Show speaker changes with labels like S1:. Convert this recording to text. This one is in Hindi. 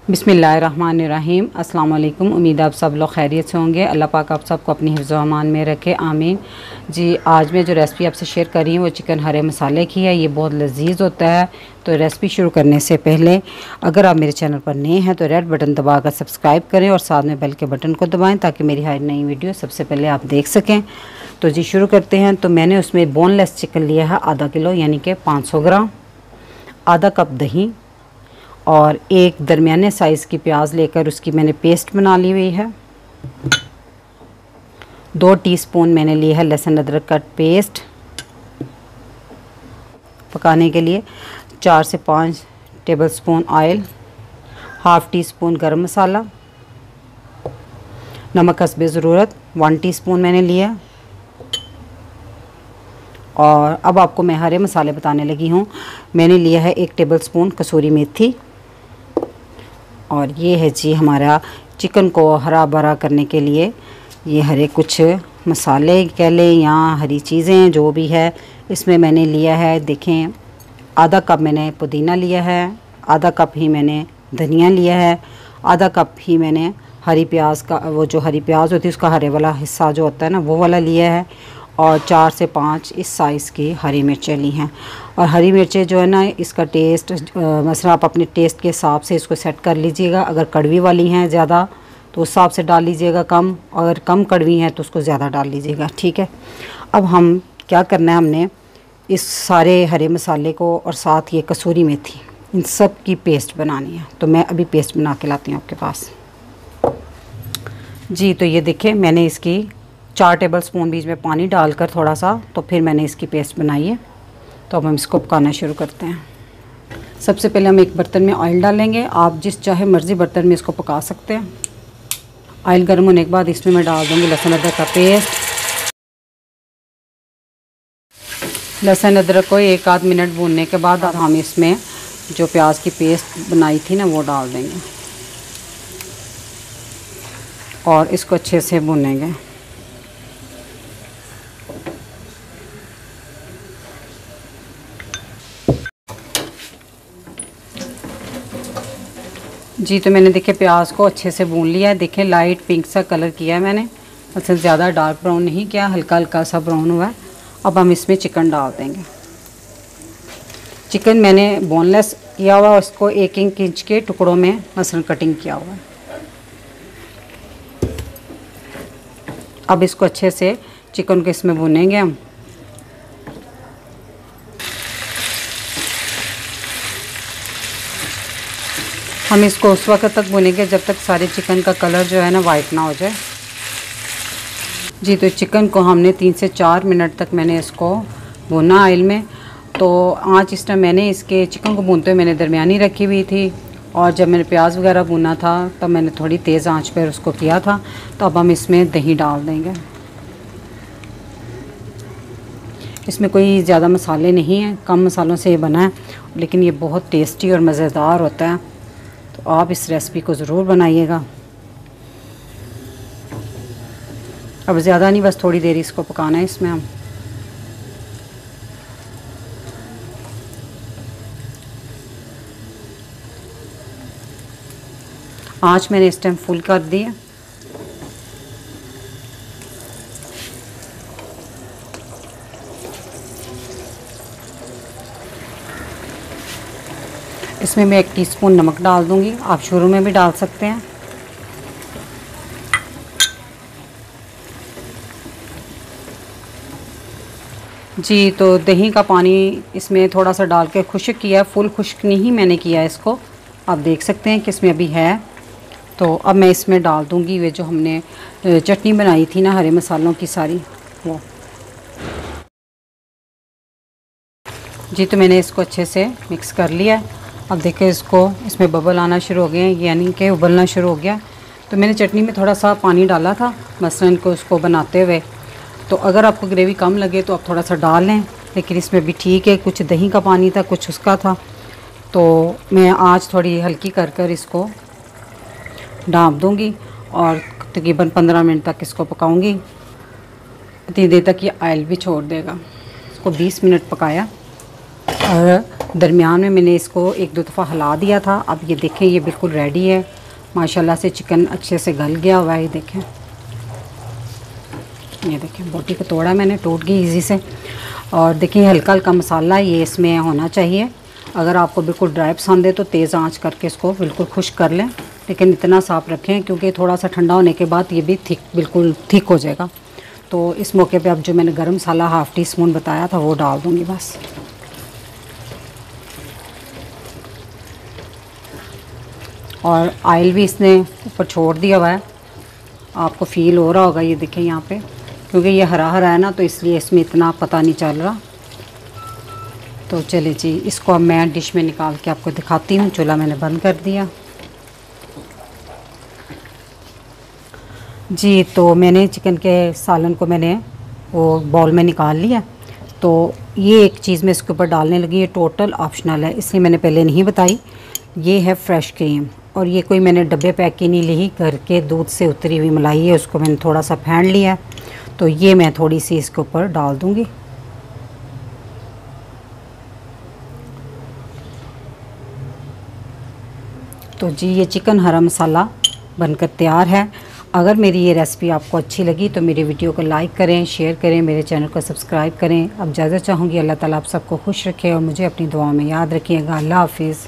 S1: बिस्मिल्लाहिर्रहमानिर्रहीम। अस्सलाम वालेकुम। उम्मीद आप सब लोग खैरियत से होंगे। अल्लाह पाक आप सबको अपनी हिफ्ज़ व अमान में रखे, आमीन। जी, आज मैं जो रेसिपी आपसे शेयर कर रही हूँ वो चिकन हरे मसाले की है। ये बहुत लजीज होता है। तो रेसिपी शुरू करने से पहले अगर आप मेरे चैनल पर नए हैं तो रेड बटन दबाकर सब्सक्राइब करें और साथ में बेल के बटन को दबाएँ ताकि मेरी हर नई वीडियो सबसे पहले आप देख सकें। तो जी शुरू करते हैं। तो मैंने उसमें बोनलेस चिकन लिया है आधा किलो, यानी कि 500 ग्राम, आधा कप दही और एक दरमियाने साइज़ की प्याज लेकर उसकी मैंने पेस्ट बना ली हुई है। 2 टीस्पून मैंने लिया है लहसुन अदरक का पेस्ट पकाने के लिए। 4 से 5 tablespoon oil, half tea spoon गरम मसाला, नमक हस्बे ज़रूरत 1 टीस्पून मैंने लिया। और अब आपको मैं हरे मसाले बताने लगी हूँ। मैंने लिया है 1 टेबलस्पून कसूरी मेथी। और ये है जी हमारा चिकन को हरा भरा करने के लिए ये हरे कुछ मसाले कह लें या हरी चीज़ें जो भी है। इसमें मैंने लिया है, देखें, आधा कप मैंने पुदीना लिया है, आधा कप ही मैंने धनिया लिया है, आधा कप ही मैंने हरी प्याज का, वो जो हरी प्याज होती है उसका हरे वाला हिस्सा जो होता है ना, वो वाला लिया है। और 4 से 5 इस साइज़ की हरी मिर्चें ली हैं। और हरी मिर्चें जो है ना, इसका टेस्ट मसला आप अपने टेस्ट के हिसाब से इसको सेट कर लीजिएगा। अगर कड़वी वाली हैं ज़्यादा तो उस हिसाब से डाल लीजिएगा कम, अगर कम कड़वी हैं तो उसको ज़्यादा डाल लीजिएगा, ठीक है। अब हम क्या करना है, हमने इस सारे हरे मसाले को और साथ ये कसूरी मेथी, इन सब की पेस्ट बनानी है। तो मैं अभी पेस्ट बना के लाती हूँ आपके पास। जी, तो ये देखिए मैंने इसकी 4 टेबलस्पून बीच में पानी डालकर थोड़ा सा, तो फिर मैंने इसकी पेस्ट बनाई है। तो अब हम इसको पकाना शुरू करते हैं। सबसे पहले हम एक बर्तन में ऑयल डालेंगे। आप जिस चाहे मर्ज़ी बर्तन में इसको पका सकते हैं। ऑयल गर्म होने के बाद इसमें मैं डाल दूँगी लहसुन अदरक का पेस्ट। लहसुन अदरक को 1 आध मिनट भूनने के बाद अब हम इसमें जो प्याज की पेस्ट बनाई थी ना वो डाल देंगे और इसको अच्छे से भूनेंगे। जी, तो मैंने देखिए प्याज को अच्छे से भून लिया है। देखिए लाइट पिंक सा कलर किया है मैंने, अच्छा ज़्यादा डार्क ब्राउन नहीं किया, हल्का हल्का सा ब्राउन हुआ है। अब हम इसमें चिकन डाल देंगे। चिकन मैंने बोनलेस किया हुआ, उसको 1-1 इंच के टुकड़ों में मसलन कटिंग किया हुआ है। अब इसको अच्छे से चिकन को इसमें भूनेंगे हम इसको उस वक्त तक भूनेंगे जब तक सारे चिकन का कलर जो है ना वाइट ना हो जाए। जी, तो चिकन को हमने 3 से 4 मिनट तक मैंने इसको भूना ऑयल में। तो आँच इस टाइम मैंने इसके चिकन को भूनते हुए मैंने दरमियानी रखी हुई थी, और जब मैंने प्याज वगैरह भुना था तब मैंने थोड़ी तेज़ आंच पर उसको किया था। तो अब हम इसमें दही डाल देंगे। इसमें कोई ज़्यादा मसाले नहीं हैं, कम मसालों से ये बना है, लेकिन ये बहुत टेस्टी और मज़ेदार होता है। तो आप इस रेसिपी को ज़रूर बनाइएगा। अब ज़्यादा नहीं, बस थोड़ी देर इसको पकाना है इसमें हम। आँच मैंने इस टाइम फुल कर दी है। इसमें मैं 1 टीस्पून नमक डाल दूंगी, आप शुरू में भी डाल सकते हैं। जी, तो दही का पानी इसमें थोड़ा सा डाल के खुश्क किया, फुल खुश्क नहीं मैंने किया इसको, आप देख सकते हैं कि इसमें अभी है। तो अब मैं इसमें डाल दूंगी वे जो हमने चटनी बनाई थी ना हरे मसालों की सारी, वो। जी, तो मैंने इसको अच्छे से मिक्स कर लिया। अब देखिए इसको, इसमें बबल आना शुरू हो गए हैं, यानी कि उबलना शुरू हो गया। तो मैंने चटनी में थोड़ा सा पानी डाला था मसलन को उसको बनाते हुए। तो अगर आपको ग्रेवी कम लगे तो आप थोड़ा सा डाल लें, लेकिन इसमें भी ठीक है, कुछ दही का पानी था कुछ उसका था। तो मैं आज थोड़ी हल्की कर कर इसको ढाँप दूँगी और तकरीबन 15 मिनट तक इसको पकाऊँगी। इतनी देर तक ये ऑयल भी छोड़ देगा। इसको 20 मिनट पकाया और दरमियान में मैंने इसको एक दो दफ़ा हिला दिया था। अब ये देखें ये बिल्कुल रेडी है माशाल्लाह से। चिकन अच्छे से गल गया हुआ है। ये देखें बोटी को तोड़ा मैंने, टूट गई इजी से। और देखिए हल्का हल्का मसाला ये इसमें होना चाहिए। अगर आपको बिल्कुल ड्राई पसंद है तो तेज़ आंच करके इसको बिल्कुल खुश्क कर लें, लेकिन इतना साफ रखें क्योंकि थोड़ा सा ठंडा होने के बाद ये भी बिल्कुल थिक हो जाएगा। तो इस मौके पे अब जो मैंने गरम मसाला हाफ़ टी स्पून बताया था वो डाल दूँगी बस। और ऑयल भी इसने ऊपर छोड़ दिया हुआ है, आपको फ़ील हो रहा होगा। ये देखें यहाँ पे, क्योंकि ये हरा हरा है ना तो इसलिए इसमें इतना पता नहीं चल रहा। तो चलिए जी, इसको अब मैं डिश में निकाल के आपको दिखाती हूँ। चूल्हा मैंने बंद कर दिया जी। तो मैंने चिकन के सालन को मैंने वो बाउल में निकाल लिया। तो ये एक चीज़ मैं इसके ऊपर डालने लगी, ये टोटल ऑप्शनल है इसलिए मैंने पहले नहीं बताई। ये है फ्रेश क्रीम, और ये कोई मैंने डब्बे पैक की नहीं ली, घर के दूध से उतरी हुई मलाई है, उसको मैंने थोड़ा सा फेंट लिया है। तो ये मैं थोड़ी सी इसके ऊपर डाल दूँगी। तो जी ये चिकन हरा मसाला बनकर तैयार है। अगर मेरी ये रेसिपी आपको अच्छी लगी तो मेरी वीडियो को लाइक करें, शेयर करें, मेरे चैनल को सब्सक्राइब करें। अब इजाज़त चाहूँगी। अल्लाह ताला आप सबको खुश रखे और मुझे अपनी दुआ में याद रखिएगा। अल्लाह हाफिज़।